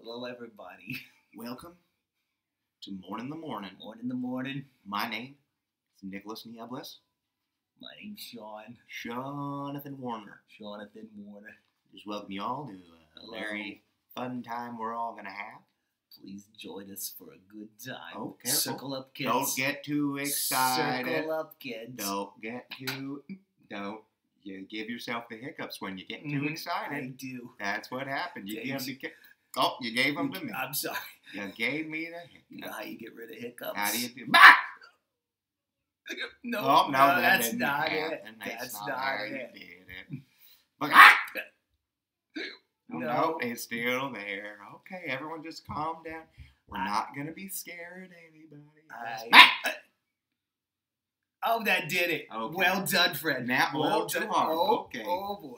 Hello, everybody. Welcome to Mourning. Mourning the morning. My name is Nicholas Niebles. My name's Shawn. Jonathan Warner. Jonathan Warner. Just welcome you all to a very fun time we're all going to have. Please join us for a good time. Oh, careful. Circle up, kids. Don't get too excited. Circle up, kids. Don't. You give yourself the hiccups when you get too excited. I do. That's what happened. You gave them to me. I'm sorry. You gave me the hiccups. You know how you get rid of hiccups? How do you do? No, Oh, no, that's not it. That's not how it. you did it. But, No. no, it's still there. Okay, everyone just calm down. We're not going to be scaring anybody. Oh, that did it. Okay. Well done, Fred. Now, well too done. hard. Oh, Okay. oh, boy.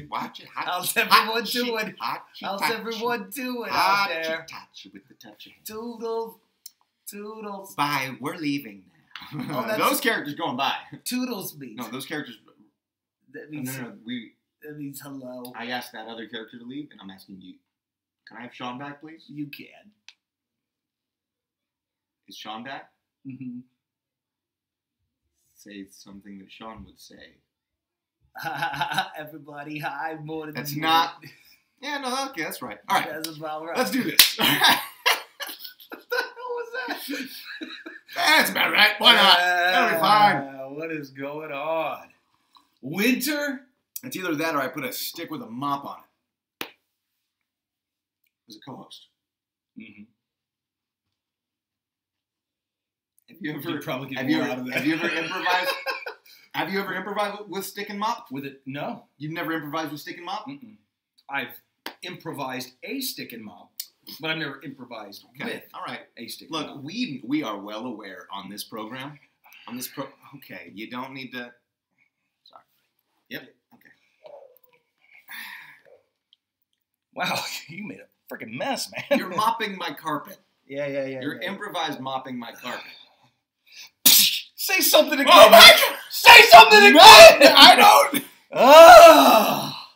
Watch it. How's everyone doing? How's everyone doing out there? Touch with the touch of hand. Toodles. Bye. We're leaving now. Oh, those characters going by. Toodles means. No, those characters. That means, No. that means hello. I asked that other character to leave, and I'm asking you. Can I have Shawn back, please? You can. Is Shawn back? Mm-hmm. Say something that Shawn would say. Everybody, hi, morning. That's not. Yeah, no, okay, that's right. All right. That's about right. Let's do this. What the hell was that? That's about right. Why not? That'll be fine. What is going on? Winter? It's either that or I put a stick with a mop on it. As a co-host. Mm-hmm. Have you ever? You'd probably get have more you out of that. Have you ever improvised? Have you ever improvised with stick and mop? With it? No. You've never improvised with stick and mop? Mm-mm. I've improvised a stick and mop, but I've never improvised with All right. a stick Look, and mop. we are well aware on this program. Okay, you don't need to. Sorry. Yep. Okay. Wow, you made a freaking mess, man. You're mopping my carpet. Yeah. You're improvised mopping my carpet. Say something again. Oh my God! Say something again. I don't. Ah!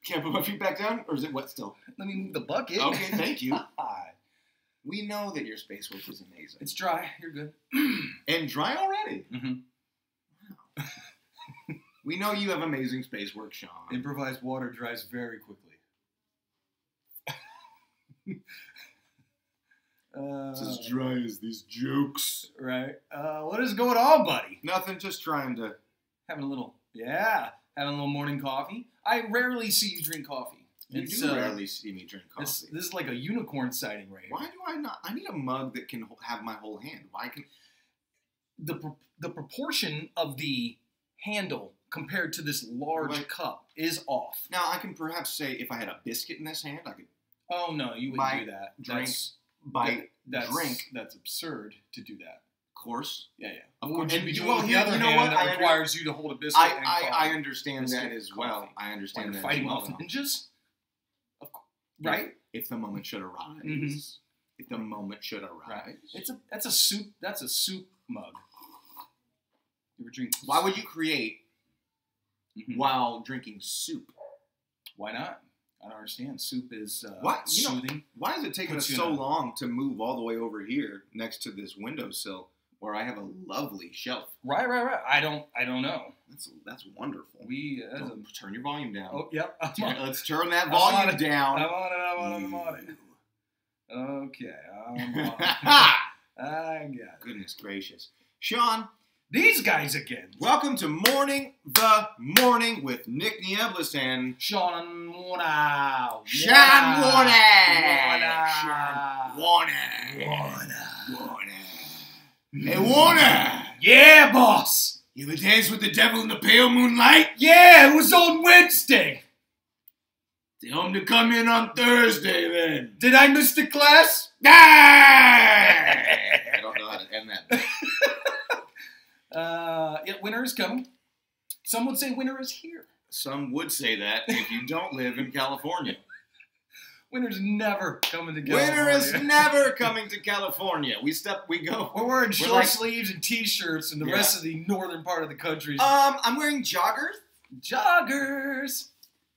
Can't put my feet back down, or is it wet still? Let me move the bucket. Okay, thank you. Hi. We know that your space work is amazing. It's dry. You're good. And dry already. Mm-hmm. Wow. We know you have amazing space work, Shawn. Improvised water dries very quickly. It's as dry as these jokes. Right. What is going on, buddy? Nothing, just trying to. Having a little morning coffee. I rarely see you drink coffee. You do rarely see me drink coffee. This is like a unicorn sighting right here. Why do I not? I need a mug that can have my whole hand. Why can the proportion of the handle compared to this large cup is off. Now I can perhaps say if I had a biscuit in this hand, I could. Oh no, you wouldn't do that. Drink. That's absurd to do that. Of course. Yeah. Of What course. would you be doing Well, with the you other know hand what? that requires you to hold a biscuit and coffee? I understand Biscuit that as and well. coffee. I understand You're that fighting as well. off ninjas? Of course. Right? If the moment should arise. Mm-hmm. If the moment should arise. Right. That's a soup mug. You ever drink? Why would you create while drinking soup? Why not? I don't understand. Soup is what? Soothing. Why is it taking us so long to move all the way over here next to this windowsill where I have a lovely shelf? Right. I don't know. That's wonderful. Turn your volume down. Oh, yep. Let's turn that volume down. I'm on it. Okay. I'm on it. I got it. Goodness gracious. Shawn. These guys again. Welcome to Mourning the Morning with Nick Niebles and Shawn Warner. Hey, Warner! Yeah, boss! You ever dance with the devil in the pale moonlight? Yeah, it was on Wednesday. Tell him to come in on Thursday, then. Did I miss the class? I don't know how to end that. Yeah, winter is coming. Some would say winter is here. Some would say that if you don't live in California. Winter's never coming to Winter California. is never coming to California. We go. We're wearing short like, sleeves and t-shirts, and the rest of the northern part of the country. I'm wearing joggers. Joggers.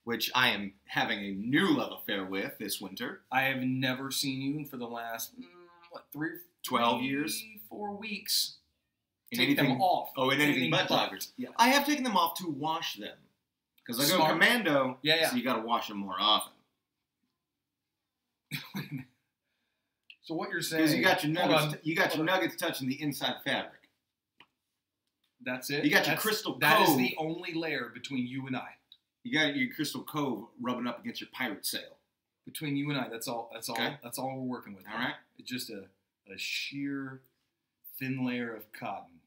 Which I am having a new love affair with this winter. I have never seen you for the last 12 years, 4 weeks. Take them off. Oh, in anything but joggers. Yeah. I have taken them off to wash them because I go commando. Yeah. So you got to wash them more often. So what you're saying? Because you got your nuggets. You got your nuggets touching the inside fabric. That's it. You got your crystal cove. That is the only layer between you and I. You got your crystal cove rubbing up against your pirate sail. Between you and I, that's all. That's all. Okay. That's all we're working with. All right. It's just a sheer thin layer of cotton.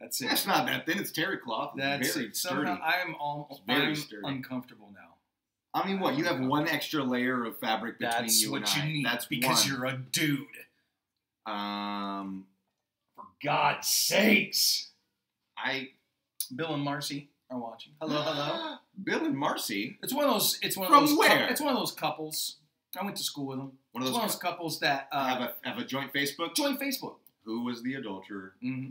That's it. That's not that thin. It's terry cloth. That's very it. sturdy. Somehow I'm uncomfortable now. I mean, what? You have one extra layer of fabric between you and I. That's what you need. That's because you're a dude. For God's sakes. Bill and Marcy are watching. Hello. Bill and Marcy. It's one of those. It's one From of those. where? It's one of those couples. I went to school with them. One of those couples that have a joint Facebook. Joint Facebook. Who was the adulterer? Mm-hmm.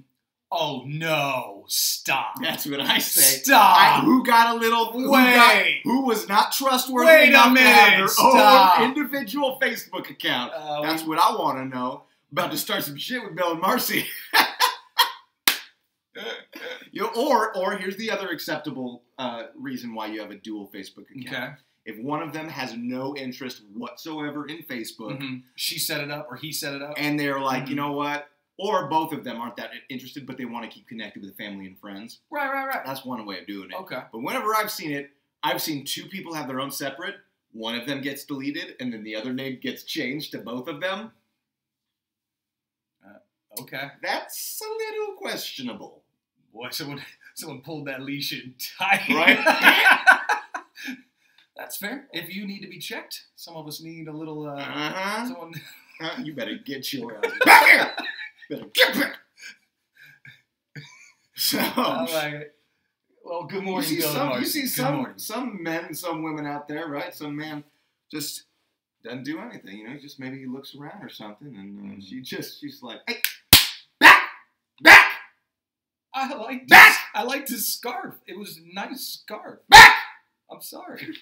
Oh no! Stop. That's what I say. Stop. Who got a little? Who was not trustworthy Wait enough a minute. to have their Stop. own individual Facebook account? That's what I want to know. About to start some shit with Bill and Marcy. Or here's the other acceptable reason why you have a dual Facebook account. Okay. If one of them has no interest whatsoever in Facebook, she set it up or he set it up, and they're like, you know what? Or both of them aren't that interested, but they want to keep connected with family and friends. Right. That's one way of doing it. Okay. But whenever I've seen it, I've seen two people have their own separate. One of them gets deleted, and then the other name gets changed to both of them. Okay. That's a little questionable. Boy, someone pulled that leash in tight. Right? That's fair. If you need to be checked, some of us need a little, someone... You better get your ass back here! Better get back! So... I like it. Well, good morning, Bill and Marcy. You see some men, some women out there, right? Some man just doesn't do anything, you know? Just maybe he looks around or something, and she's like, hey, back! I liked his scarf. It was a nice scarf. Back! I'm sorry.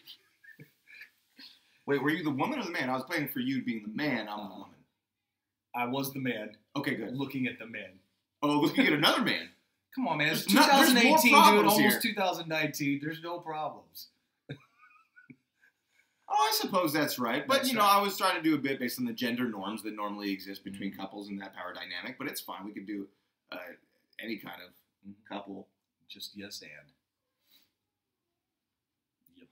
Wait, were you the woman or the man? I was playing for you being the man. I'm the woman. I was the man. Okay, good. Looking at the man. Oh, looking at another man. Come on, man. It's There's 2018, more dude. Almost here. 2019. There's no problems. Oh, I suppose that's right. But, That's you know, I was trying to do a bit based on the gender norms that normally exist between couples and that power dynamic. But it's fine. We could do any kind of couple. Just yes and. Yep.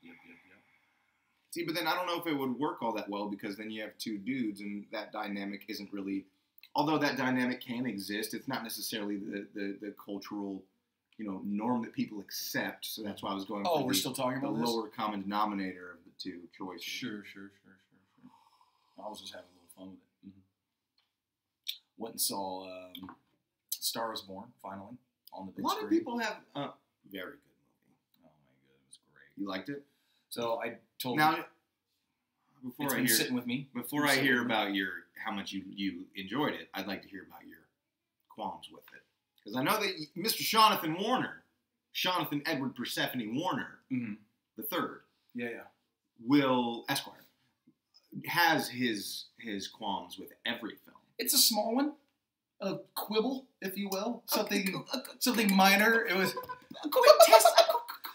See, but then I don't know if it would work all that well because then you have two dudes and that dynamic isn't really... Although that dynamic can exist, it's not necessarily the cultural, you know, norm that people accept. So that's why I was going for we're still talking about the this? lower common denominator of the two choices. Sure. I was just having a little fun with it. Went and saw Star is Born, finally, on the big screen. A lot of people have... very good movie. Oh, my God, it was great. You liked it? So I told now, you... Before I hear sitting with me. Before I hear about how much you enjoyed it, I'd like to hear about your qualms with it. Because I know that Mr. Jonathan Edward Persephone Warner, the third, will Esquire, has his qualms with every film. It's a small one, a quibble, if you will, something minor. It was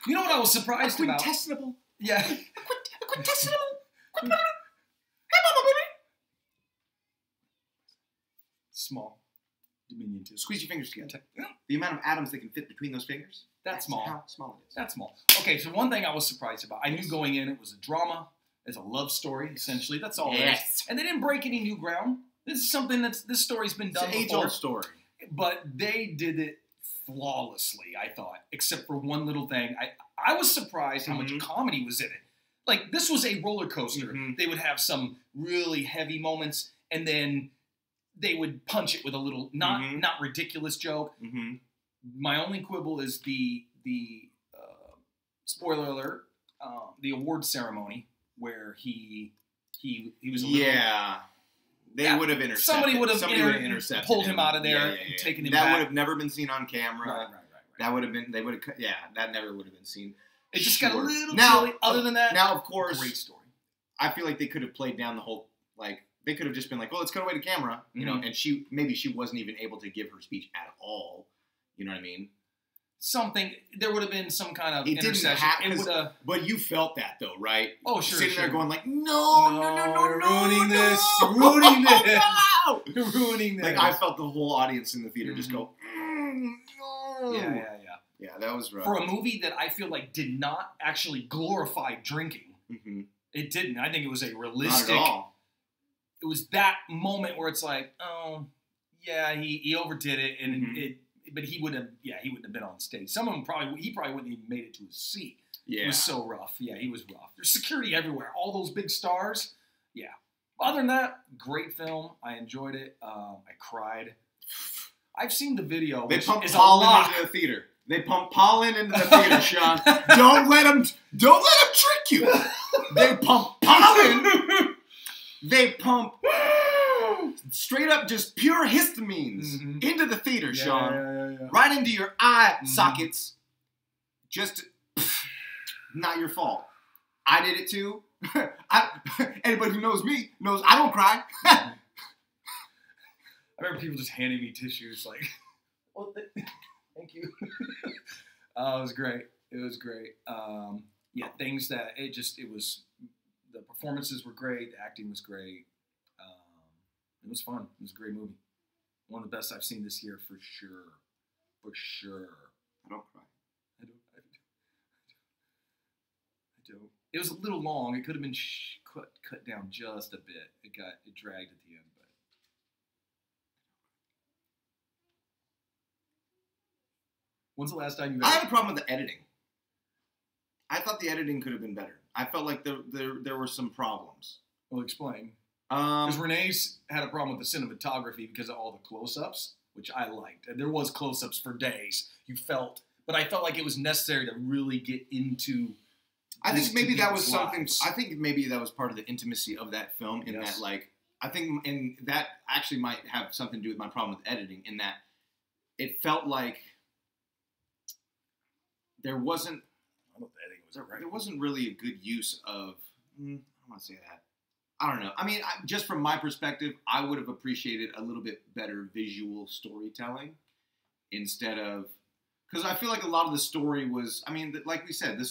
you know what I was surprised about? Quintestinable. Yeah. Quintestinable. Hey, mama, baby. Small. Diminutive. Squeeze your fingers together. The amount of atoms that can fit between those fingers. That's small. How small it is. That's small. Okay, so one thing I was surprised about. I knew going in it was a drama. It's a love story, essentially. That's all it is. And they didn't break any new ground. This is something this story's been done before. It's an age-old story. But they did it flawlessly, I thought, except for one little thing. I was surprised how much comedy was in it. Like, this was a roller coaster. They would have some really heavy moments, and then they would punch it with a little, not ridiculous joke. My only quibble is the spoiler alert, the award ceremony where he he was a little... Yeah. They would have intercepted. Somebody would have intercepted pulled him out of there and taken him back. That would have never been seen on camera. Right. That would have been, they would have, that never would have been seen. It just got a little silly. Other than that, now, of course, great story. I feel like they could have played down the whole, like, they could have just been like, well, let's cut away to camera, you know, and maybe she wasn't even able to give her speech at all. You know what I mean? There would have been some kind of intercession. It would have. But you felt that, though, right? Oh, sure. Sitting there going like, no, ruining this. Like, I felt the whole audience in the theater just go, no. Yeah, that was rough. For a movie that I feel like did not actually glorify drinking, it didn't. I think it was a realistic. Not at all. It was that moment where it's like, oh, yeah, he overdid it, and but he wouldn't have been on stage. Some of them he probably wouldn't even made it to his seat. Yeah, it was so rough. Yeah, he was rough. There's security everywhere. All those big stars. Yeah. Other than that, great film. I enjoyed it. I cried. I've seen the video. They pumped pollen into the theater. They pump pollen into the theater, Shawn. Don't let them trick you. They pump pollen. They pump straight up just pure histamines into the theater, Shawn. Yeah. Right into your eye sockets. Just not your fault. I did it too. Anybody who knows me knows I don't cry. I remember people just handing me tissues like, well, thank you. It was great. It was great. Things that the performances were great. The acting was great. It was fun. It was a great movie. One of the best I've seen this year for sure. For sure. I don't cry. I don't. It was a little long. It could have been cut down just a bit. It dragged at the end, but. When's the last time you? I have a problem with the editing. I thought the editing could have been better. I felt like there were some problems. Well, explain. Because Renee's had a problem with the cinematography because of all the close-ups, which I liked. And there was close-ups for days. But I felt like it was necessary to really get into. I think maybe that was something. I think maybe that was part of the intimacy of that film. In that, like, I think, and that actually might have something to do with my problem with editing. In that, it felt like there wasn't. I don't know if the editing was that right. There wasn't really a good use of. I don't want to say that. I don't know. I mean, just from my perspective, I would have appreciated a little bit better visual storytelling instead of, because I feel like a lot of the story was, I mean, like we said, it's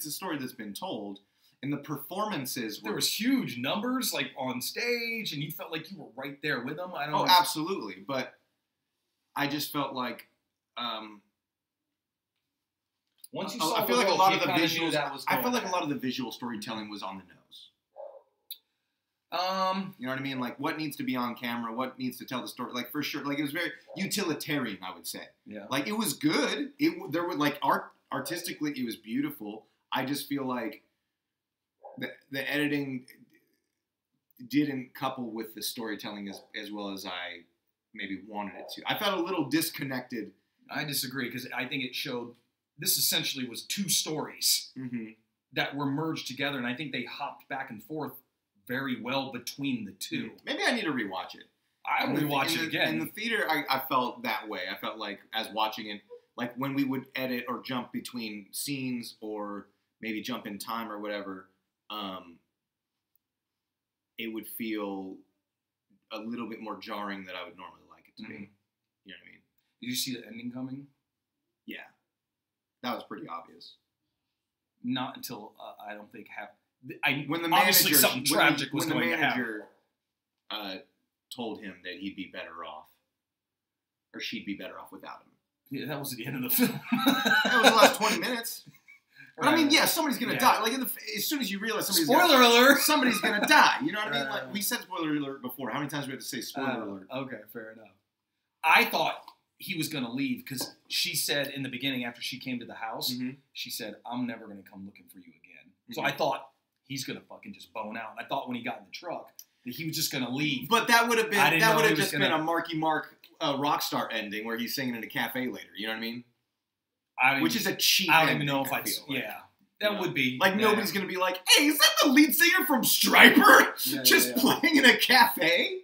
a story that's been told, and the performances were... There was huge numbers, like, on stage, and you felt like you were right there with them. Absolutely. But I just felt like... Once you saw I feel like a lot of the visuals, I felt like a lot of the visual storytelling was on the nose. You know what I mean? Like, what needs to be on camera? What needs to tell the story? Like, for sure. Like, it was very utilitarian, I would say. Yeah. Like, it was good. There were, like, artistically, it was beautiful. I just feel like the editing didn't couple with the storytelling as well as I maybe wanted it to. I felt a little disconnected. I disagree, because I think it showed... This essentially was two stories that were merged together, and I think they hopped back and forth very well between the two. Maybe I need to rewatch it. I'll rewatch it again. In the theater, I felt that way. I felt like, as watching it, like when we would edit or jump between scenes or maybe jump in time or whatever, it would feel a little bit more jarring than I would normally like it to be. You know what I mean? Did you see the ending coming? Yeah. That was pretty obvious. Not until, I don't think, when the obviously something tragic was going to happen. When the manager told him that he'd be better off, or she'd be better off without him. Yeah, that was at the end of the film. That was the last 20 minutes. But I mean, yeah, somebody's going to die. Like, as soon as you realize somebody's going to die. You know what I mean? Like, we said spoiler alert before. How many times do we have to say spoiler alert? Okay, fair enough. I thought he was going to leave because she said in the beginning after she came to the house, she said, I'm never going to come looking for you again. So I thought he's going to fucking just bone out. And I thought when he got in the truck that he was just going to leave. But that would have been just been a Marky Mark rock star ending where he's singing in a cafe later. You know what I mean? Which is a cheap ending. I don't even know if That would be. Like, nobody's going to be like, hey, is that the lead singer from Stryper? Just playing in a cafe?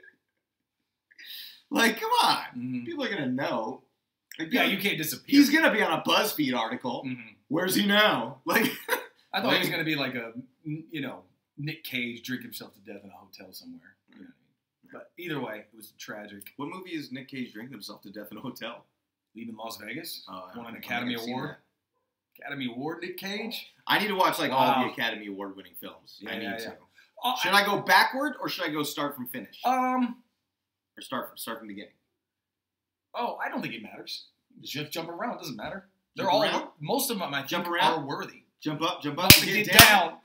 Like, come on. Mm-hmm. People are going to know. Like, you can't disappear. He's going to be on a BuzzFeed article. Mm-hmm. Where's he now? Like, I thought he was going to be like a, Nick Cage drink himself to death in a hotel somewhere. You know what I mean? But either way, it was tragic. What movie is Nick Cage drinking himself to death in a hotel? Leaving Las Vegas. Won an Academy Award. Academy Award, Nick Cage. I need to watch all the Academy Award winning films. I need to. Should I go backward or should I go start from finish? Or start from beginning. Oh, I don't think it matters. Just jump around. It doesn't matter. Most of them, I think, are worthy. Jump up, get down.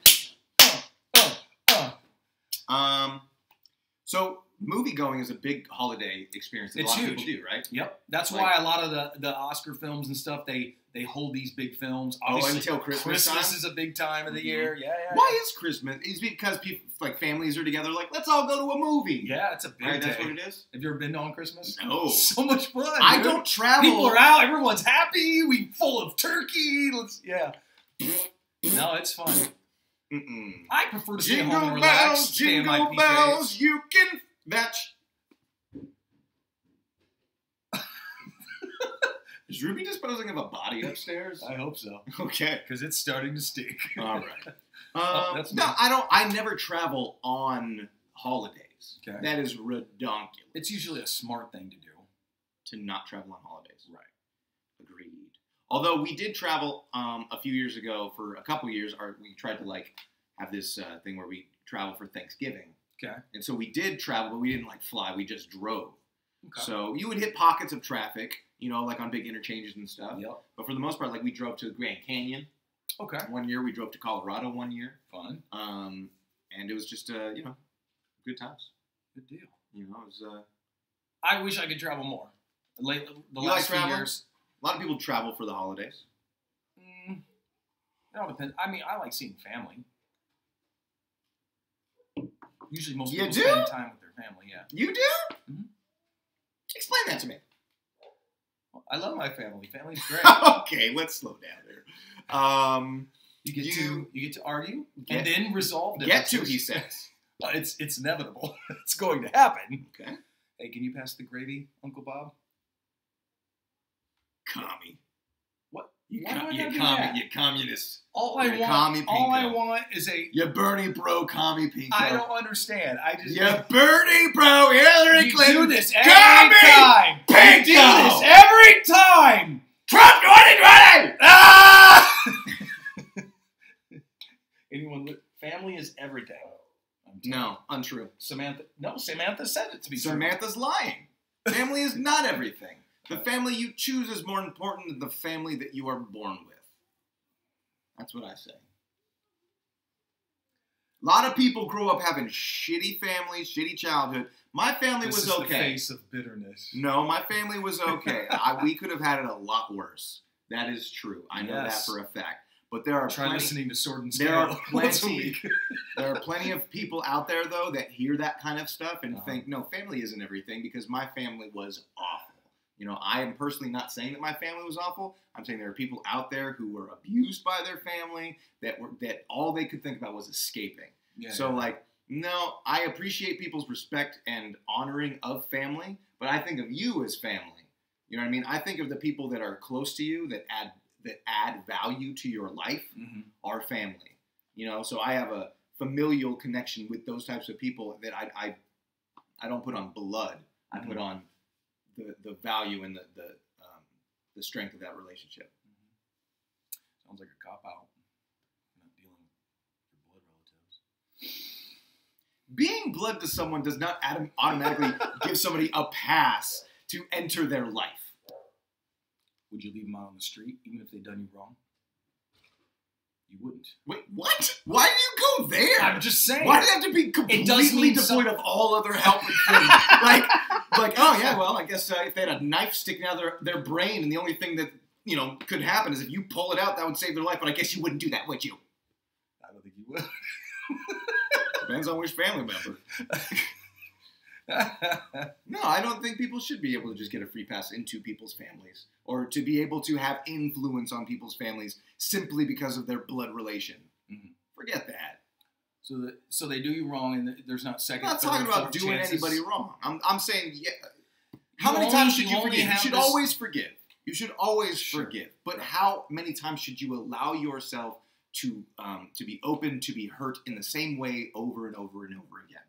So movie going is a big holiday experience that a lot of people do, right? Yep. That's why a lot of the Oscar films and stuff, they hold these big films. Obviously, until Christmas time? Is a big time of the year. Yeah. Why is Christmas? It's because people, like, families are together, like, let's all go to a movie. Yeah, it's a big day. That's what it is? Have you ever been on Christmas? No. So much fun. I don't travel. People are out. Everyone's happy. We full of turkey. No, it's fun. I prefer to stay home and relax. Jingle bells, you can fetch. Is Ruby disposing of a body upstairs? I hope so. Okay. Because it's starting to stink. All right. I never travel on holidays. Okay. That is redonkulous. It's usually a smart thing to do. To not travel on holidays. Right. Agreed. Although we did travel a few years ago for a couple years. We tried to have this thing where we travel for Thanksgiving. Okay. And so we did travel, but we didn't fly. We just drove. Okay. So you would hit pockets of traffic, on big interchanges and stuff. Yep. But for the most part, we drove to the Grand Canyon. Okay. One year we drove to Colorado. One year. Fun. And it was just good times. Good deal. It was. I wish I could travel more. The last few years. A lot of people travel for the holidays. It all depends. I mean, I like seeing family. Usually most people spend time with their family, yeah. You do? Mm-hmm. Explain that to me. Well, I love my family. Family's great. Okay, let's slow down there. You get to argue and then resolve it. Get to, he says. It's inevitable. It's going to happen. Okay. Hey, can you pass the gravy, Uncle Bob? Commie. What? You communist. All I want is You Bernie bro commie pinko. I don't understand. You Bernie bro Hillary Clinton. You do this every time. Pinko. You do this every time. Trump 2020. Family is everything. No, untrue. Samantha said it to be true. Samantha's lying. Family is not everything. The family you choose is more important than the family that you are born with. That's what I say. A lot of people grow up having shitty families, shitty childhood. My family was okay. The face of bitterness. No, my family was okay. We could have had it a lot worse. That is true. I know that for a fact. But there are listening to Sword and Scale once a week. There are plenty of people out there, though, that hear that kind of stuff and think, no, family isn't everything, because my family was awful. I am personally not saying that my family was awful. I'm saying there are people out there who were abused by their family that all they could think about was escaping. No, I appreciate people's respect and honoring of family, but I think of you as family. You know what I mean? I think of the people that are close to you that add value to your life are family. So I have a familial connection with those types of people that I don't put on blood. I put on the value and the strength of that relationship. Sounds like a cop-out. Not dealing with your blood relatives. Being blood to someone does not automatically give somebody a pass to enter their life. Would you leave them out on the street, even if they'd done you wrong? You wouldn't. Wait, what? Why do you go there? I'm just saying. Why do you have to be completely devoid of all other help and things? Oh yeah, well, I guess if they had a knife sticking out of their brain, and the only thing that could happen is if you pull it out, that would save their life. But I guess you wouldn't do that, would you? I don't think you would. Depends on which family member. No, I don't think people should be able to just get a free pass into people's families or to be able to have influence on people's families simply because of their blood relation. Mm-hmm. Forget that. So they do you wrong, and there's not second. I'm not talking about doing anybody wrong. I'm saying, yeah. How many times should you forgive? You should always forgive. You should always forgive. But how many times should you allow yourself to be open to be hurt in the same way over and over and over again?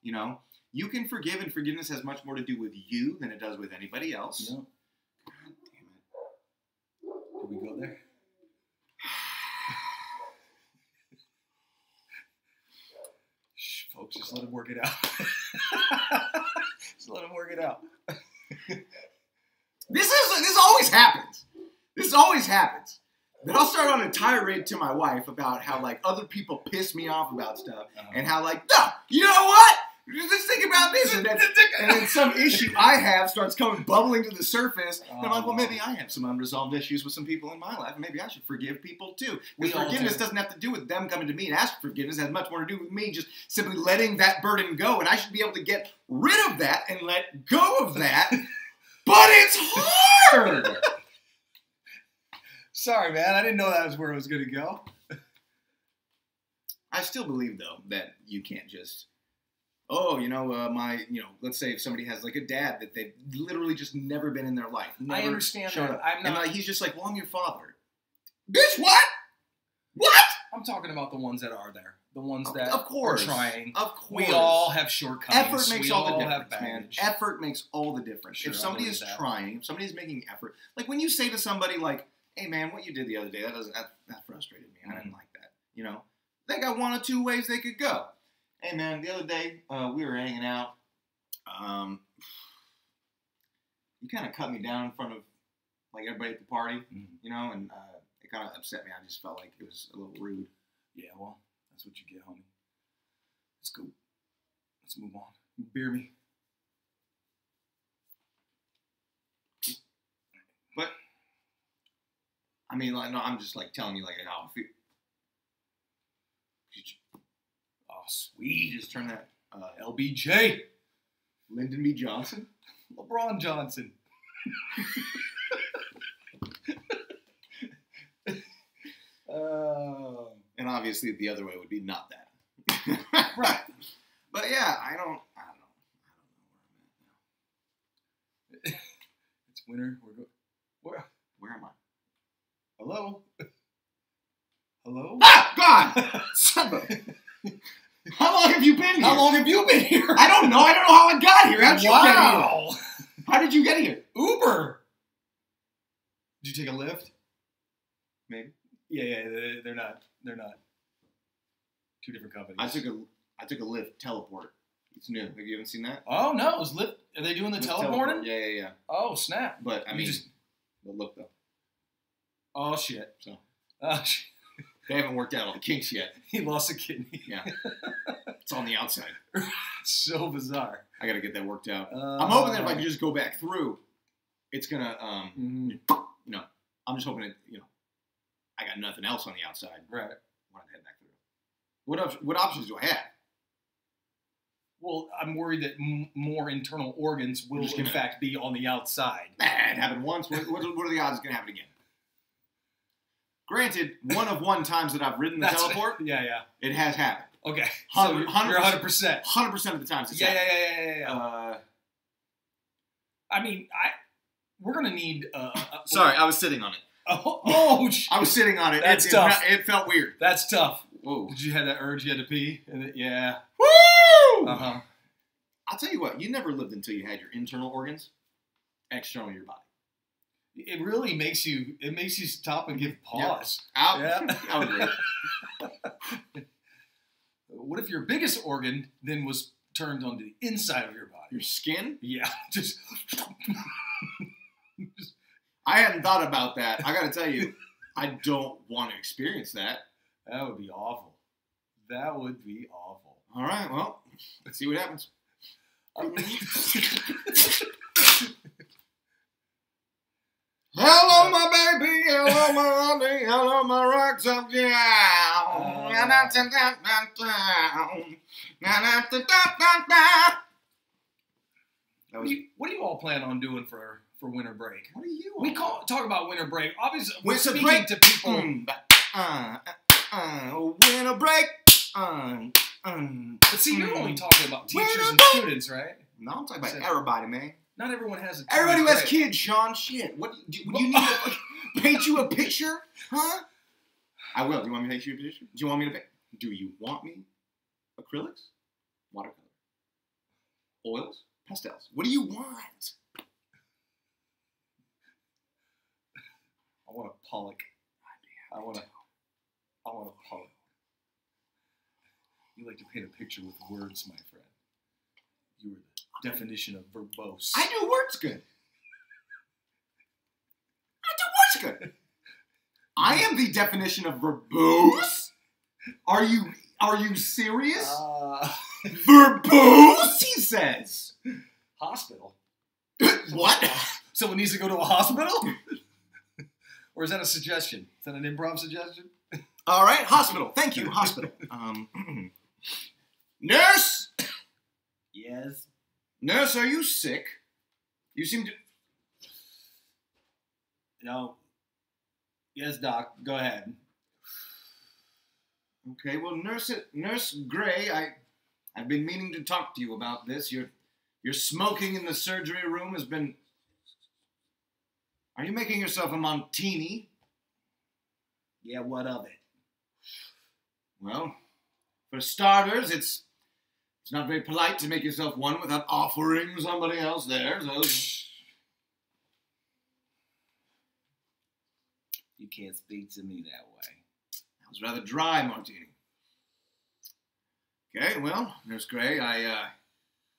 You know, you can forgive, and forgiveness has much more to do with you than it does with anybody else. Yeah. God damn it! Did we go there? Shh, folks, just let him work it out. Just let him work it out. This always happens. This always happens. Then I'll start on a tirade to my wife about how, like, other people piss me off about stuff, and how, like, no, you know what? Just think about this, and then some issue I have starts bubbling to the surface, and I'm like, well, maybe I have some unresolved issues with some people in my life, and maybe I should forgive people too. Because forgiveness doesn't have to do with them coming to me and asking for forgiveness. It has much more to do with me just simply letting that burden go, and I should be able to get rid of that and let go of that, but it's hard! Sorry, man. I didn't know that was where it was going to go. I still believe, though, that you can't just... let's say if somebody has like a dad that they've literally just never been in their life. I understand that. I'm not. And he's just like, well, I'm your father. Bitch, what? What? I'm talking about the ones that are there. The ones that of course, are trying. Of course. We all have shortcomings. Effort makes all the difference, man. Effort makes all the difference. Sure, if somebody is trying, if somebody is making effort, like when you say to somebody like, hey, man, what you did the other day, that frustrated me. I didn't like that. You know, they got one or two ways they could go. Hey, man, the other day, we were hanging out. You kind of cut me down in front of, like, everybody at the party, you know, and it kind of upset me. I just felt like it was a little rude. Yeah, well, that's what you get, homie. Let's go. Let's move on. Beer me. But, I mean, like, no, I'm just, like, telling you, like, how I feel. Oh, sweet. Just turn that LBJ. Lyndon B. Johnson? LeBron Johnson. And obviously the other way would be not that. Right. But yeah, I don't know where I'm at now. It's winter. Where am I? Hello? Hello? Ah! God! Son of a... How long have you been here? How long have you been here? I don't know. I don't know how I got here. How did you get here? How did you get here? Uber. Did you take a Lyft? Maybe. Yeah. They're not. Two different companies. I took a Lyft teleport. It's new. Have you ever seen that? Oh no, is Lyft? Are they doing the teleporting? Yeah. Oh snap! But I mean, but look though. Oh shit. So. Oh shit. They haven't worked out all the kinks yet. He lost a kidney. Yeah. It's on the outside. So bizarre. I got to get that worked out. I'm hoping that if I can just go back through, it's going to, you know, I'm just hoping that, you know, I got nothing else on the outside. Right. When I head back through. What options do I have? Well, I'm worried that more internal organs will, in fact, be on the outside. Nah, it happened once. What are the odds it's going to happen again? Granted, one times that I've ridden the teleport, yeah, it has happened. Okay, so you're 100%. 100% of the times it's happened. Yeah. I mean, we're gonna need. Sorry, I was sitting on it. Oh, I was sitting on it. That's tough. It felt weird. That's tough. Whoa! Did you have that urge you had to pee? Yeah. Woo! I'll tell you what. You never lived until you had your internal organs external to your body. It really makes you. It makes you stop and give pause. Yeah. I would agree. What if your biggest organ then was turned onto the inside of your body? Your skin? Yeah. Just. I hadn't thought about that. I got to tell you, I don't want to experience that. That would be awful. That would be awful. All right. Well, let's see what happens. Hello, my baby. Hello, my honey. Hello, my rocks of down. That was, what do you all plan on doing for winter break? what are you? We talk about winter break. Obviously, we're Winter speaking break to people. Winter break. But see, you're only talking about teachers and students, right? No, I'm talking about everybody, man. Not everyone has a Everybody who has kids, Shawn. Shit. What do you need to paint you a picture? Huh? I will. Do you want me to paint you a picture? Do you want me to paint? Do you want me? Acrylics? Watercolor? Oils? Pastels? What do you want? I want a Pollock. I want a Pollock. You like to paint a picture with words, my friend. You are the definition of verbose. I do words good. I do words good. I am the definition of verbose. Are you serious? Verbose, he says. Hospital. What? Someone needs to go to a hospital? Or is that a suggestion? Is that an improv suggestion? All right, hospital. Thank you, hospital. Nurse? Yes. Nurse, are you sick? You seem to... No. Yes, Doc. Go ahead. Okay, well, Nurse Gray, I've been meaning to talk to you about this. Your smoking in the surgery room has been... Are you making yourself a martini? Yeah, what of it? Well, for starters, it's not very polite to make yourself one without offering somebody else theirs. You can't speak to me that way. That was rather dry, martini. Okay, well, Nurse Gray, I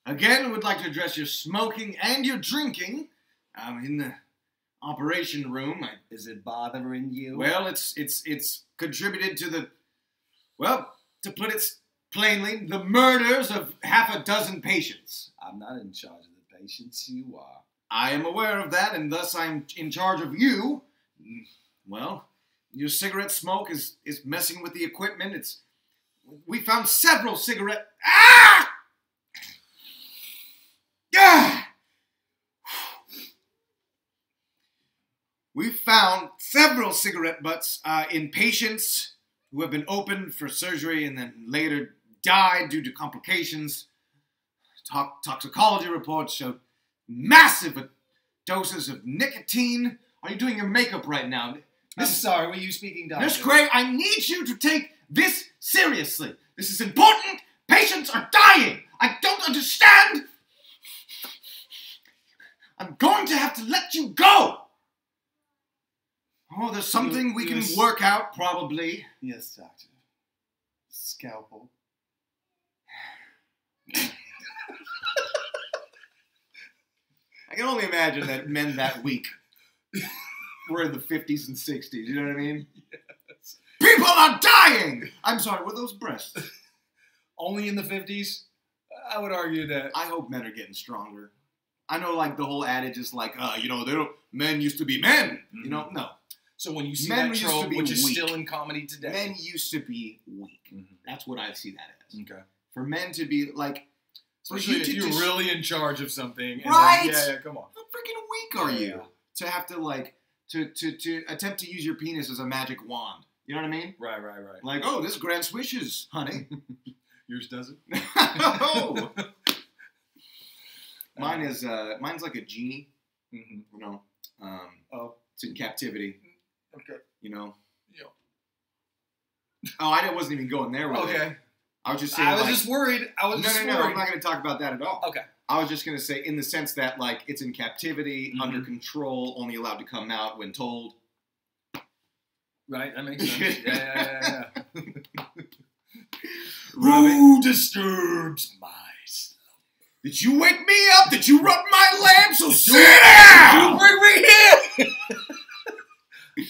again would like to address your smoking and your drinking in the operation room. Is it bothering you? Well, it's contributed to the, well, to put it plainly, the murders of half a dozen patients. I'm not in charge of the patients. You are. I am aware of that, and thus I'm in charge of you. Well, your cigarette smoke is messing with the equipment. We found several cigarette... Ah! Ah! We found several cigarette butts in patients who have been opened for surgery and then later died due to complications. Toxicology reports showed massive doses of nicotine. Are you doing your makeup right now? I'm sorry, were you speaking, Doctor? Nurse Gray, I need you to take this seriously. This is important. Patients are dying. I don't understand. I'm going to have to let you go. Oh, there's something we can work out, probably. Yes, Doctor. Scalpel. I can only imagine that men that weak were in the 50s and 60s. You know what I mean? Yes. People are dying! I'm sorry, were those breasts? Only in the 50s? I would argue that. I hope men are getting stronger. I know, like, the whole adage is like, men used to be men. Mm-hmm. You know, no. So when you see men that trope, which weak. is still in comedy today. Men used to be weak. Mm-hmm. That's what I see that as. Okay. For men to be, like... Especially if you're really in charge of something. Right! And then, yeah, come on. How freaking weak are you? To have to, like, to attempt to use your penis as a magic wand. You know what I mean? Right. Like, oh, this grants wishes, honey. Yours doesn't? No! Mine's like a genie. Mm-hmm. You know, it's in captivity. Okay. You know. Yeah. Oh, I wasn't even going there with it. Okay. I was just saying. I was just worried. No. I'm not going to talk about that at all. Okay. I was just going to say, in the sense that, like, it's in captivity, mm-hmm. under control, only allowed to come out when told. Right. That makes sense. Yeah. Who disturbs my sleep? Did you wake me up? Did you rub my lamp? So sit down! You bring me here!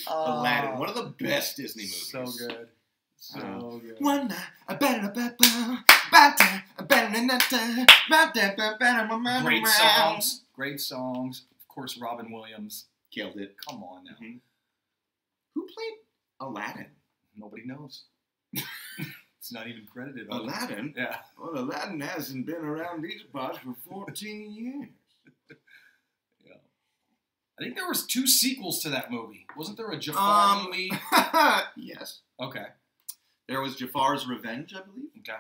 Aladdin, one of the best Disney movies. So good. So good. One night, Great songs. Of course, Robin Williams. Killed it. Come on now. Mm-hmm. Who played Aladdin? Nobody knows. It's not even credited. Aladdin? Yeah. Well, Aladdin hasn't been around these parts for 14 years. I think there was 2 sequels to that movie. Wasn't there a Jafar movie? Yes. Okay. There was Jafar's Revenge, I believe. Okay.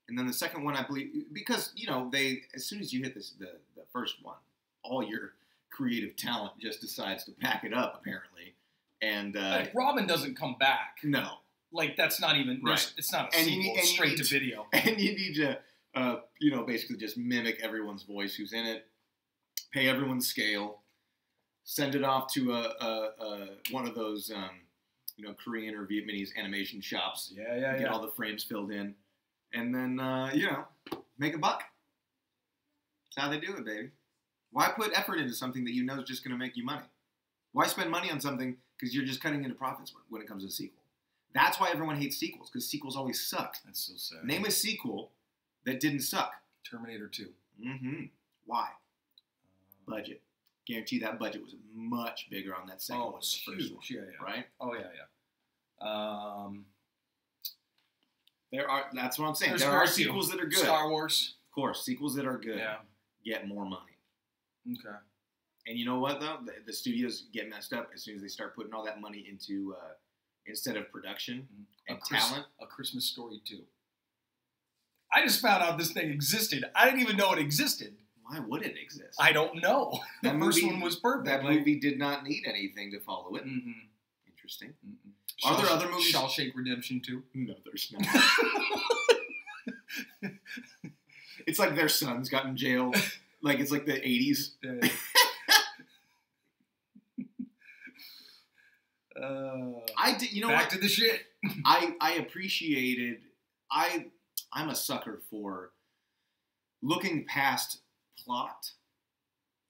And then the second one, I believe, because, you know, as soon as you hit the first one, all your creative talent just decides to pack it up, apparently. And like Robin doesn't come back. No. Like, that's not even, right. It's not a sequel, it's straight to video. And you need to, you know, basically just mimic everyone's voice who's in it, pay everyone's scale, send it off to one of those, you know, Korean or Vietnamese animation shops. Yeah. Get all the frames filled in. And then, you know, make a buck. That's how they do it, baby. Why put effort into something that you know is just going to make you money? Why spend money on something because you're just cutting into profits when it comes to a sequel? That's why everyone hates sequels, because sequels always suck. That's so sad. Name a sequel that didn't suck. Terminator 2. Mm-hmm. Why? Budget. Guarantee that budget was much bigger on that second one than the first one. Yeah. Right? Oh, yeah. That's what I'm saying. There are sequels that are good. Star Wars. Of course, sequels that are good get more money. Okay. And you know what, though? The studios get messed up as soon as they start putting all that money into, instead of production and talent. A Christmas Story 2. I just found out this thing existed. I didn't even know it existed. Why would it exist? I don't know. The first one was perfect. That movie did not need anything to follow it. Mm-hmm. Interesting. Mm-hmm. Are there other movies? Shawshank Redemption 2? No, there's not. It's like their sons got in jail. Like, it's like the 80s. Yeah. You know Back what? to the shit. I appreciated. I'm a sucker for looking past plot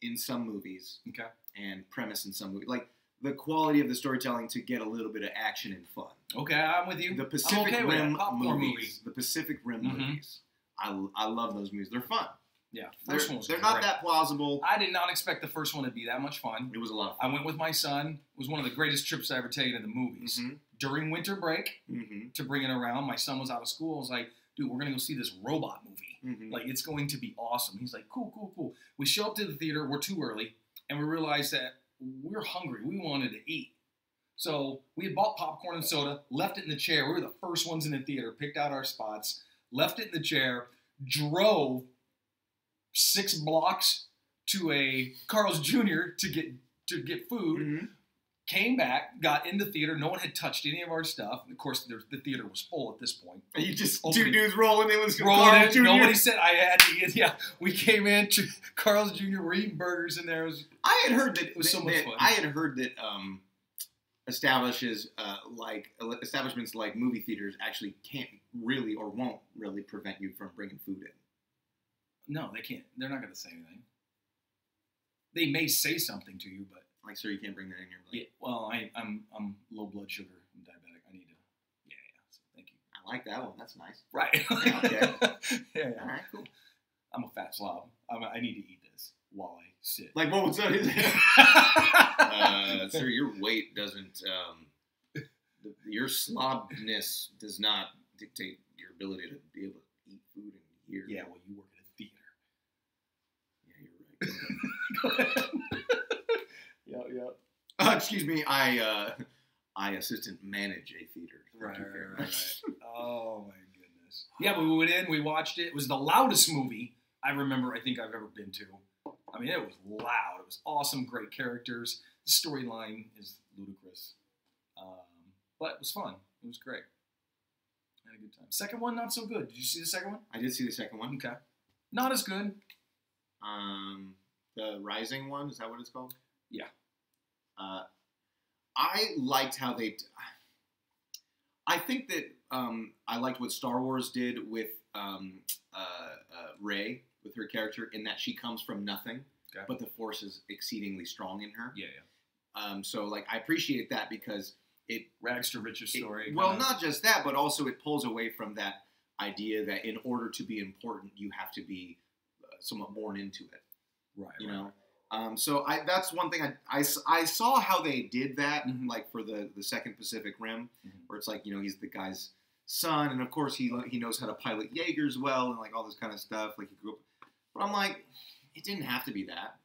in some movies. Okay. And premise in some movies, like the quality of the storytelling to get a little bit of action and fun. Okay, I'm with you. The Pacific Rim movies. The Pacific Rim movies. I love those movies. They're fun. Yeah, they're not that plausible. I did not expect the first one to be that much fun. It was a lot of fun. I went with my son. It was one of the greatest trips I ever taken to the movies. Mm-hmm. During winter break, to bring it around, my son was out of school. I was like, dude, we're going to go see this robot movie. Mm-hmm. Like, it's going to be awesome. He's like, cool. We show up to the theater. We're too early. And we realized that we're hungry. We wanted to eat. So we had bought popcorn and soda, left it in the chair. We were the first ones in the theater, picked out our spots, left it in the chair, drove 6 blocks to a Carl's Jr. to get food, came back, got in the theater. No one had touched any of our stuff. And of course, the theater was full at this point. You just two dudes rolling in with Carl's Jr. Nobody said I had to get. Yeah, we came in. Carl's Jr. We're eating burgers in there. I had heard that it was so much fun. I had heard that establishments like movie theaters actually can't really or won't really prevent you from bringing food in. No, they can't. They're not going to say anything. They may say something to you, but like, sir, you can't bring that in here. Yeah, well, I'm low blood sugar. I'm diabetic. I need to. Yeah. So thank you. I like that one. That's nice. Right. Okay. Yeah. All right. Cool. I'm a fat slob. I need to eat this while I sit. Like, what was that? Sir, your weight doesn't. Your slobness does not dictate your ability to be able to eat food in here. Yeah. Well, you work at a theater. Yeah, you're right. Go ahead. Yeah. Excuse me. I assistant manage a theater. Right. Oh my goodness. Yeah, but we went in. We watched it. It was the loudest movie I think I've ever been to. I mean, it was loud. It was awesome. Great characters. The storyline is ludicrous, but it was fun. It was great. I had a good time. Second one, not so good. Did you see the second one? I did see the second one. Okay. Not as good. The Rising one, is that what it's called? Yeah. I liked how they. I think that I liked what Star Wars did with Rey, with her character, in that she comes from nothing, but the Force is exceedingly strong in her. Yeah. So, like, I appreciate that because it rags to riches story. Well, not just that, but also it pulls away from that idea that in order to be important, you have to be somewhat born into it. Right. You know. So that's one thing I saw how they did that, like for the second Pacific Rim, where it's like, you know, he's the guy's son, and of course he knows how to pilot Jaegers well, and like all this kind of stuff. Like he grew up, but I'm like, it didn't have to be that.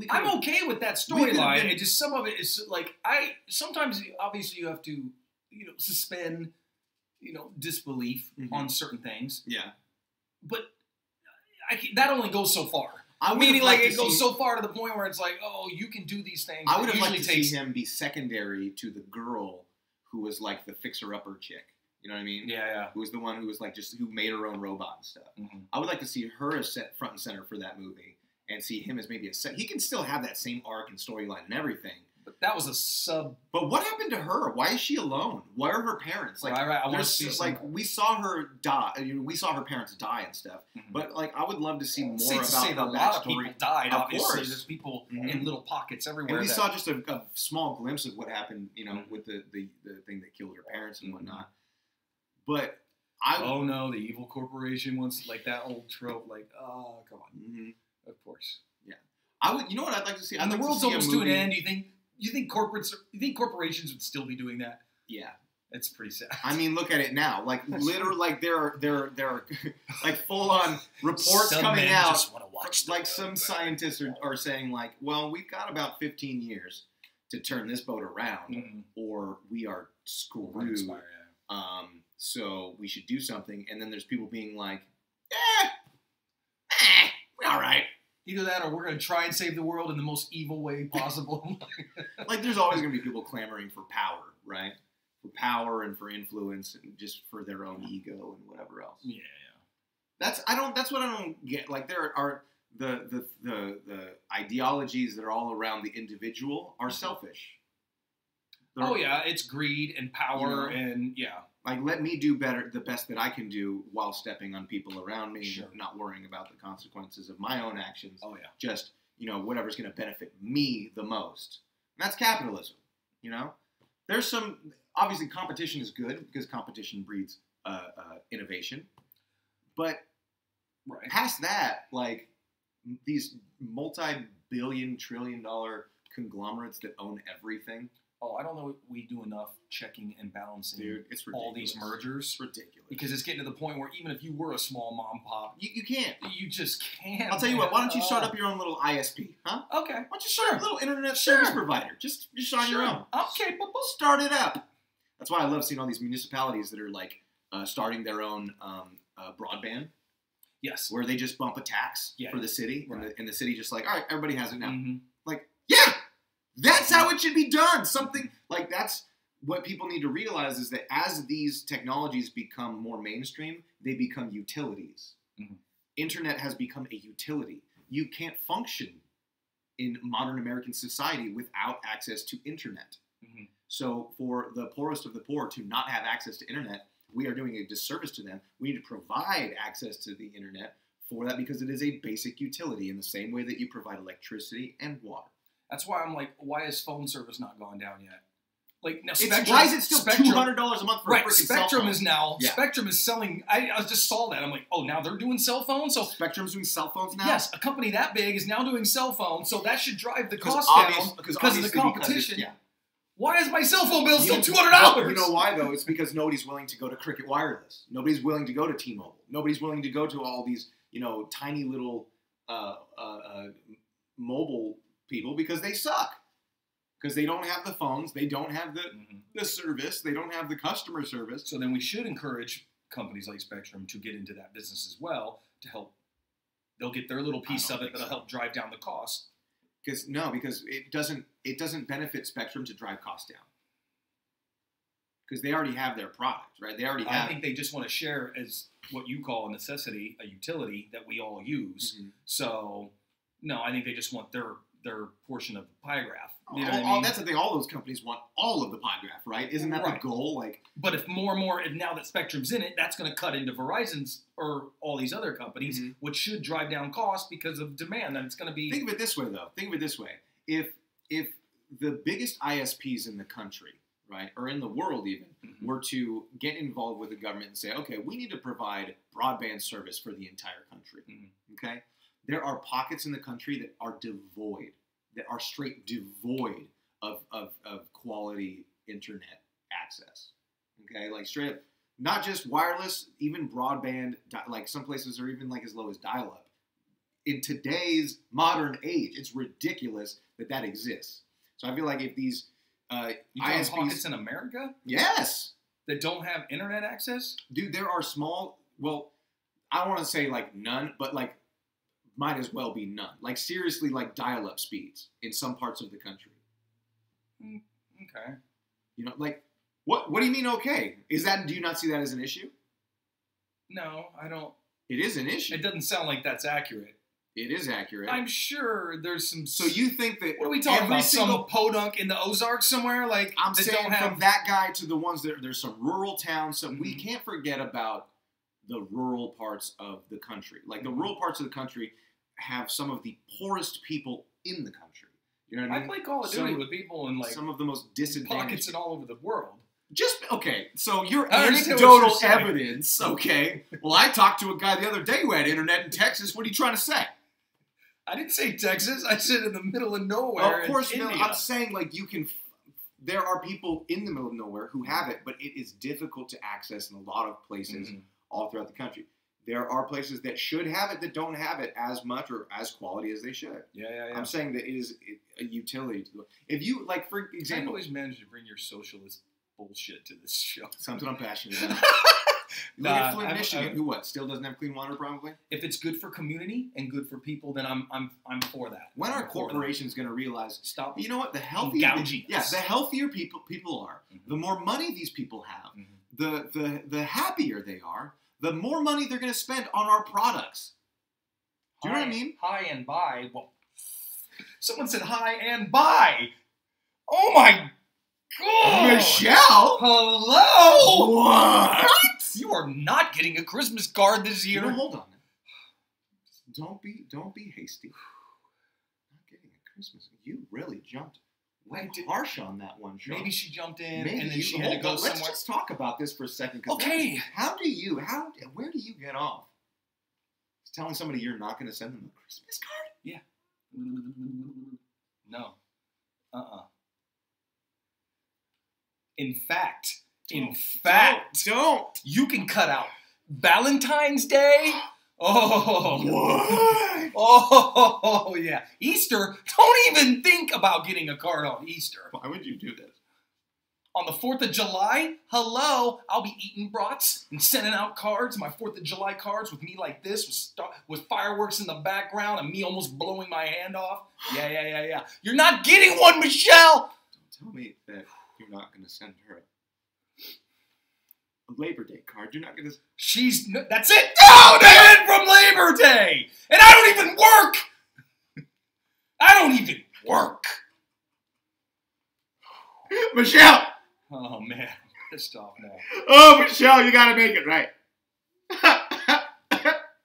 I'm okay with that storyline. It just some of it is like sometimes obviously you have to suspend disbelief on certain things. Yeah, but that only goes so far. Meaning, like, it goes so far to the point where it's like, oh, you can do these things. I would have liked to see him be secondary to the girl who was like the fixer-upper chick. You know what I mean? Yeah. Who was the one who was like who made her own robot and stuff. Mm-hmm. I would like to see her as set front and center for that movie, and see him as maybe he can still have that same arc and storyline and everything. But that was a sub. But what happened to her? Why is she alone? Why are her parents? Like, right. I want to see we saw her die. We saw her parents die and stuff. Mm-hmm. But like, I would love to see more about her backstory. A lot of people died. Of obviously, course. There's people in little pockets everywhere. And we saw just a small glimpse of what happened. With the thing that killed her parents and whatnot. But oh no, the evil corporation wants like that old trope. Like, oh come on, of course. Yeah, I would. You know what I'd like to see? And the world's almost to an end. You think corporations would still be doing that? Yeah, it's pretty sad. I mean, look at it now. Like literally, like there are like full on reports coming out. Just want to watch like some scientists are saying, like, well, we've got about 15 years to turn this boat around, or we are screwed. So we should do something. And then there's people being like, we're all right. Either that or we're going to try and save the world in the most evil way possible. Like, there's always going to be people clamoring for power, right? For power and for influence and just for their own ego and whatever else. Yeah. That's what I don't get. Like, there are the ideologies that are all around the individual are selfish. It's greed and power and Like, let me do the best that I can do while stepping on people around me, and not worrying about the consequences of my own actions. Oh, yeah. Just, whatever's going to benefit me the most. And that's capitalism, There's obviously competition is good because competition breeds innovation. But past that, like, these multi-billion, trillion-dollar conglomerates that own everything. Oh, I don't know if we do enough checking and balancing it's all these mergers. It's ridiculous. Because it's getting to the point where even if you were a small mom pop, you can't. You just can't. I'll tell you what, why don't you start up your own little ISP, huh? Okay. Why don't you start up a little internet service provider? Just on your own. I'm capable. Start it up. That's why I love seeing all these municipalities that are like starting their own broadband. Yes. Where they just bump a tax for the city. Right. And the city just like, all right, everybody has it now. Mm-hmm. Like, yeah! That's how it should be done. Something like that's what people need to realize is that as these technologies become more mainstream, they become utilities. Mm-hmm. Internet has become a utility. You can't function in modern American society without access to internet. Mm-hmm. So for the poorest of the poor to not have access to internet, we are doing a disservice to them. We need to provide access to the internet for that because it is a basic utility in the same way that you provide electricity and water. That's why I'm like, why has phone service not gone down yet? Like now, why is it still $200 a month for a freaking Spectrum cell phone? is now. Yeah. Spectrum is selling. I just saw that. I'm like, oh, now they're doing cell phones. So Spectrum's doing cell phones now. Yes, a company that big is now doing cell phones. So that should drive the cost down because of the competition. Why is my cell phone bill still $200? You know why though? It's because nobody's willing to go to Cricket Wireless. Nobody's willing to go to T-Mobile. Nobody's willing to go to all these tiny little mobile people because they suck. Because they don't have the phones, they don't have the service, they don't have the customer service. So then we should encourage companies like Spectrum to get into that business as well to help. They'll get their little piece of it that'll help drive down the cost. Because it doesn't benefit Spectrum to drive costs down. Because they already have their product, right? They already have. I think they just want to share as what you call a necessity, a utility that we all use. Mm-hmm. So no, I think they just want their portion of the pie graph. You know what I mean? That's the thing. All those companies want all of the pie graph, right? Isn't that the goal? Like, but if more and more, and now that Spectrum's in it, that's going to cut into Verizon's or all these other companies, which should drive down costs because of demand. And it's going to be. Think of it this way, though. Think of it this way: if the biggest ISPs in the country, right, or in the world even, were to get involved with the government and say, okay, we need to provide broadband service for the entire country. Okay. There are pockets in the country that are devoid, that are straight devoid of quality internet access. Okay, like straight up, not just wireless, even broadband. Like some places are even like as low as dial-up. in today's modern age. It's ridiculous that exists. So I feel like if these ISPs, pockets in America, yes, that don't have internet access, dude, there are small. Well, I don't want to say like none, but like might as well be none. Like seriously, like dial-up speeds in some parts of the country. Okay. You know, like what? What do you mean? Okay, is that? Do you not see that as an issue? No, I don't. It is an issue. It doesn't sound like that's accurate. It is accurate. I'm sure there's some. So you think that? What are we talking about? Some podunk in the Ozarks somewhere? Like I'm saying, from that guy to the ones that there's some rural towns. So we can't forget about the rural parts of the country. Like the rural parts of the country have some of the poorest people in the country. You know what I mean? I play Call of Duty with people in like some of the most disadvantaged pockets and all over the world. Just okay, so your anecdotal evidence, okay. Well, I talked to a guy the other day who had internet in Texas. What are you trying to say? I didn't say Texas. I said in the middle of nowhere. Of course, India. I'm saying like you can. There are people in the middle of nowhere who have it, but it is difficult to access in a lot of places all throughout the country. There are places that should have it that don't have it as much or as quality as they should. Yeah. I'm saying that it is a utility to the. If you like, for example, I always manage to bring your socialist bullshit to this show. Something I'm passionate about. Look at Flint, Michigan, who what still doesn't have clean water, probably. If it's good for community and good for people, then I'm for that. When are corporations going to realize? Stop. You know what? The healthier, the healthier people are, the more money these people have, the happier they are, the more money they're going to spend on our products. Do you know what I mean? High and buy. Well, someone said high and buy. Oh my God. Michelle? Hello? What? You are not getting a Christmas card this year. No, hold on. Don't be hasty. Not getting a Christmas. You really jumped harsh on that one, Shawn. Maybe she jumped in and then she had to go somewhere. Let's just talk about this for a second. Okay. Where do you get off? Telling somebody you're not going to send them a Christmas card? Yeah. No. In fact, don't. You can cut out Valentine's Day. Oh. What? Oh, yeah. Easter, don't even think about getting a card on Easter. Why would you do this? On the 4th of July, hello, I'll be eating brats and sending out cards, my 4th of July cards with me like this, with fireworks in the background and me almost blowing my hand off. Yeah. You're not getting one, Michelle! Don't tell me that you're not going to send her a Labor Day card. You're not going to... That's it! No! That's it from Labor Day! And I don't even work! I don't even work! Michelle! Oh, man. I'm pissed off now. Oh, Michelle, you got to make it right.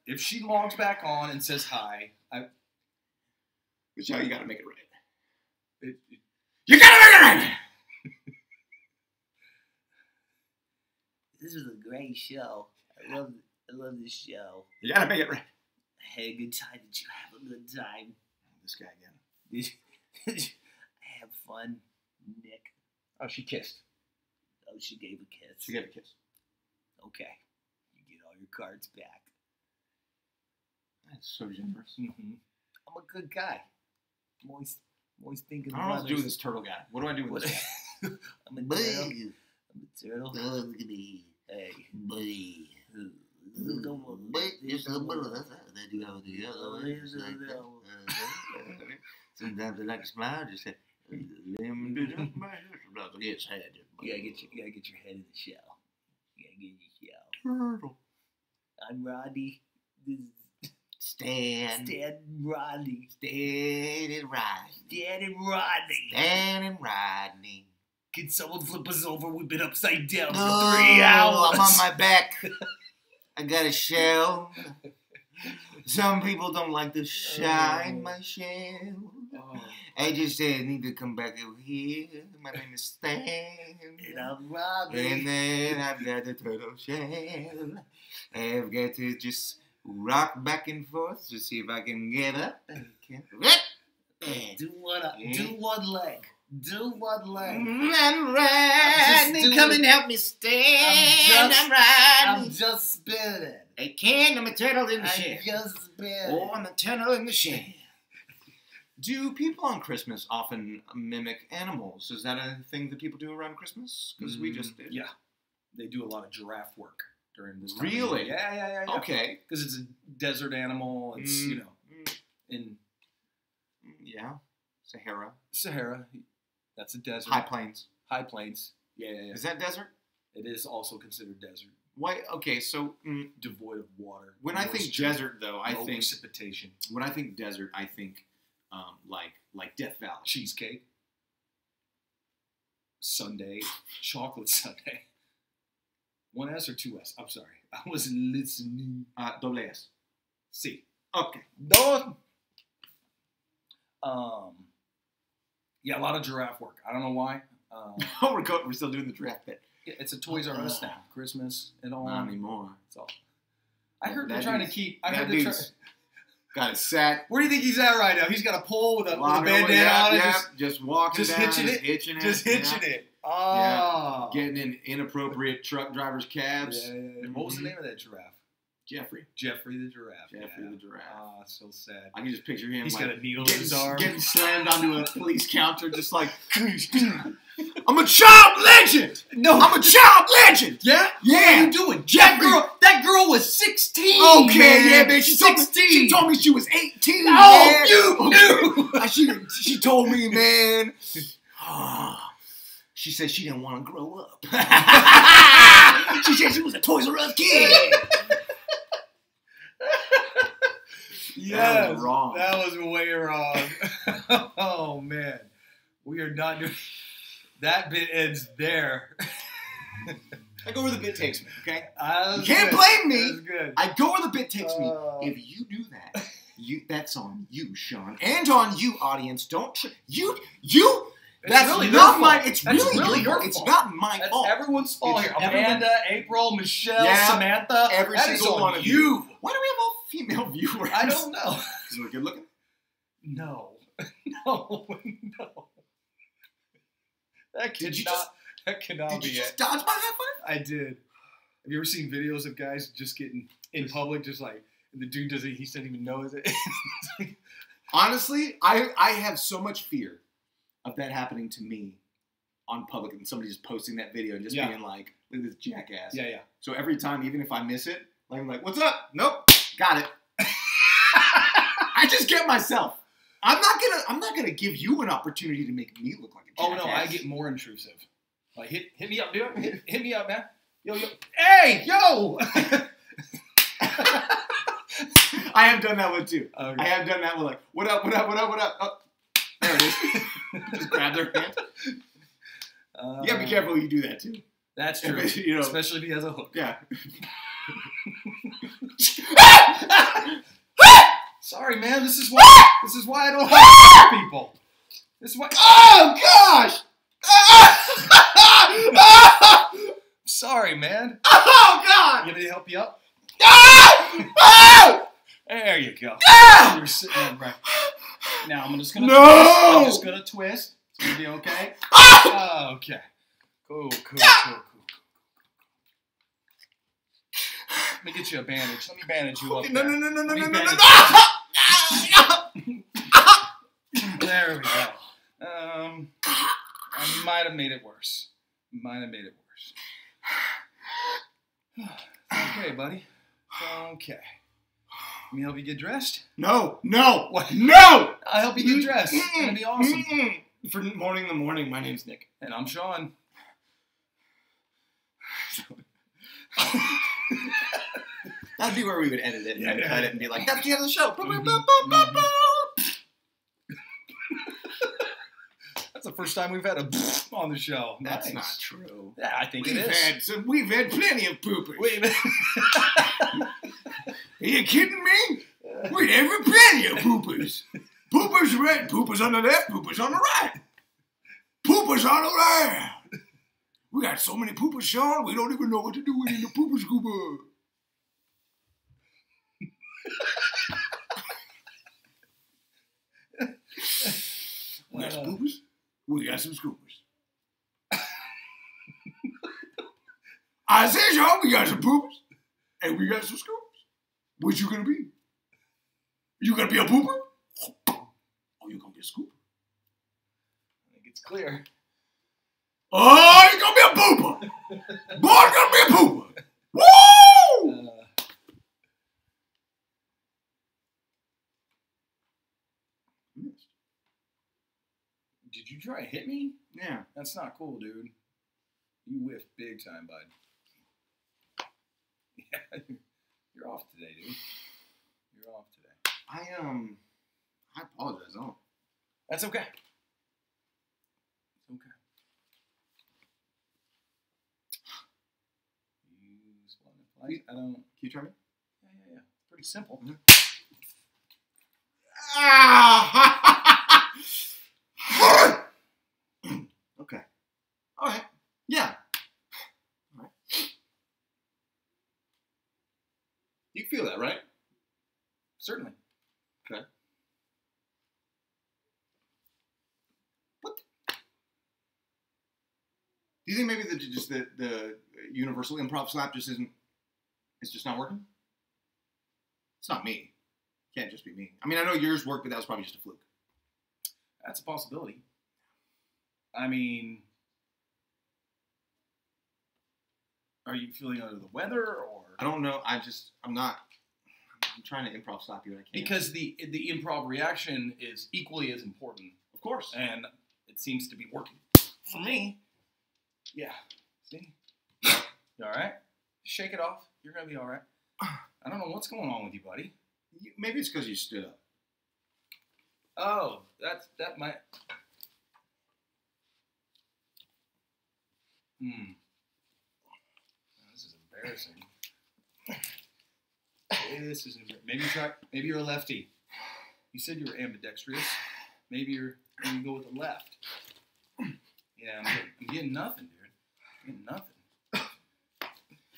If she logs back on and says hi, Michelle, you got to make it right. You got to make it right! This was a great show. I love this show. You got to make it right. I had a good time. Did you have a good time? This guy again. I have fun, Nick. Oh, she kissed. Oh, she gave a kiss. She gave a kiss. Okay. You get all your cards back. That's so generous. I'm a good guy. I'm always thinking I don't know what to do with this turtle guy. What do I do with this guy? I'm a turtle. I'm a turtle. Oh, look at me. Hey. Buddy. Sometimes I like to smile, just say, you gotta get your head in the shell. You gotta get in the shell. Turtle. I'm Rodney. Stan and Rodney. Stan and Rodney. Can someone flip us over? We've been upside down No, for 3 hours. I'm on my back. I got a shell. Some people don't like to shine my shell. Oh. I just said I need to come back over here. My name is Stan. And I'm Rodney. And then I've got the turtle shell. I've got to just rock back and forth to see if I can get up. Do one leg. Do one leg. I'm riding. Come and help me stand. I'm riding. I'm just spinning. Hey, Ken, I'm a turtle in the shed. just been. Oh, I'm a turtle in the shed. Do people on Christmas often mimic animals? Is that a thing that people do around Christmas? Because we just did. Yeah. They do a lot of giraffe work during this time. Really? Yeah. Okay. Because it's a desert animal. It's, in Yeah. Sahara. That's a desert. High plains. High plains. Yeah. Is that desert? It is also considered desert. Why? Okay, so Devoid of water. when I think desert, though, I think precipitation. when I think desert, I think like Death Valley. Cheesecake. Sundae. Chocolate sundae. 1S or 2S? I'm sorry. I wasn't listening. Double S. C. Okay. No. Yeah, a lot of giraffe work. I don't know why. We're still doing the draft bit. Yeah, it's a Toys R Us now. Christmas and all. Not anymore. It's all. I heard they're That trying to dude's- keep. that dude's got it set. Where do you think he's at right now? He's got a pole with a bandana on it. Yeah, just walking just down, hitching it, just hitching it. Oh. Getting in inappropriate truck drivers' cabs. Yeah. What was the name of that giraffe? Jeffrey the giraffe. the giraffe. Oh, so sad. I can just picture him. He's like, got a needle in his arm. Getting slammed onto a police counter, just like, I'm a child legend. No, I'm a child legend. Yeah? Yeah. What are you doing? Jeffrey. That girl was 16. Okay, man. yeah, man. She told me she was 18. Oh, man. you knew. She told me, man. She said she didn't want to grow up. She said she was a Toys R Us kid. Yes, that was wrong. That was way wrong. Oh man, we are not doing. That bit ends there. I go where the bit takes me. Okay, you You can't blame me. That was good. I go where the bit takes me. If you do that, that's on you, Shawn, and on you, audience. Don't you. That's really not your my. fault. It's That's really your your. It's fault. not my That's fault. everyone's fault It's here. everyone- Amanda, April, Michelle, Yeah, Samantha. every that is single on one of you. Why do we have all female viewers? I don't know. Because we're good looking. No. No. That cannot Did be you it. just dodge my high five? I did. Have you ever seen videos of guys just getting in public, just like, and the dude doesn't, he doesn't even know it? Honestly, I have so much fear of that happening to me on public and somebody just posting that video and just being like, look at this jackass. Yeah. So every time, even if I miss it, I'm like, what's up? Nope, got it. I just get myself. I'm not gonna give you an opportunity to make me look like a jackass. Oh no, I get more intrusive. Like hit me up, dude. Hit me up, man. Yo. Hey, yo! I have done that one too. Okay. I have done that one like, what up? Oh, there it is. Just grab their hand. You gotta be careful when you do that too. That's true. You know, especially if he has a hook. Yeah. Sorry, man. This is why I don't have people. This is why. Oh gosh! Sorry, man. Oh god! You want me to help you up? Oh! There you go. You're sitting there right. Now I'm just gonna No! twist. I'm just gonna twist. It's gonna be okay. Okay. Cool. Let me get you a bandage. Let me bandage you up. No. There we go. I might have made it worse. Okay, buddy. Okay. Let me help you get dressed. No. What? No! I'll help you get dressed. It's gonna be awesome. For Mourning the Morning, my name's Nick. And I'm Shawn. That'd be where we would edit it and cut it and be like, that's the end of the show. That's the first time we've had a on the show. That's Nice. not true. Yeah, I think it is. We've had plenty of poopers. Wait a minute. Are you kidding me? We've had plenty of poopers. Poopers right, poopers on the left, poopers on the right. Poopers on the left. We got so many poopers, Shawn, we don't even know what to do in the pooper scooper. We got some poopers. We got some scoopers. I said, Shawn, we got some poopers. And we got some scoopers. What you gonna be? You gonna be a pooper? Oh, you gonna be a scooper? I think it's clear. Oh, you gonna be a pooper? Boy, you gonna be a pooper. Woo! Did you try to hit me? Yeah. That's not cool, dude. You whiffed big time, bud. Yeah, you're off today, dude. You're off today. I apologize. I don't. That's okay. It's okay. Use one of the I don't. Can you try me? Yeah. Pretty simple. Mm-hmm. Ah! Okay. All right. Yeah. All right. You feel that, right? Certainly. Okay. What? Do you think maybe the universal improv slap just isn't? It's just not working. It's not me. It can't just be me. I mean, I know yours worked, but that was probably just a fluke. That's a possibility. I mean, are you feeling under the weather, or? I don't know. I'm trying to improv slap you, and I can't. Because the improv reaction is equally as important. Of course. And it seems to be working. For me. Yeah. See? You all right? Shake it off. You're going to be all right. I don't know what's going on with you, buddy. Maybe it's because you stood up. Oh, that might. This is embarrassing. This is embarrassing. Maybe you're a lefty. You said you were ambidextrous. Maybe you go with the left. Yeah, I'm getting nothing, dude. I'm getting nothing.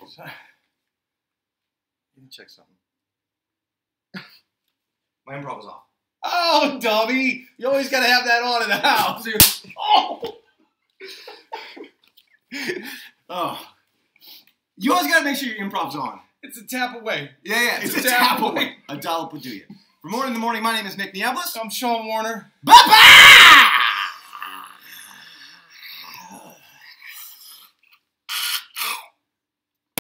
So, let me check something. My improv is off. Oh, dummy! You always got to have that on in the house, dude. Oh! Oh. You always got to make sure your improv's on. It's a tap away. Yeah, it's a tap away. A dollop would do you. For Mourning in the Morning, my name is Nick Nieblas. I'm Shawn Warner. Bye-bye!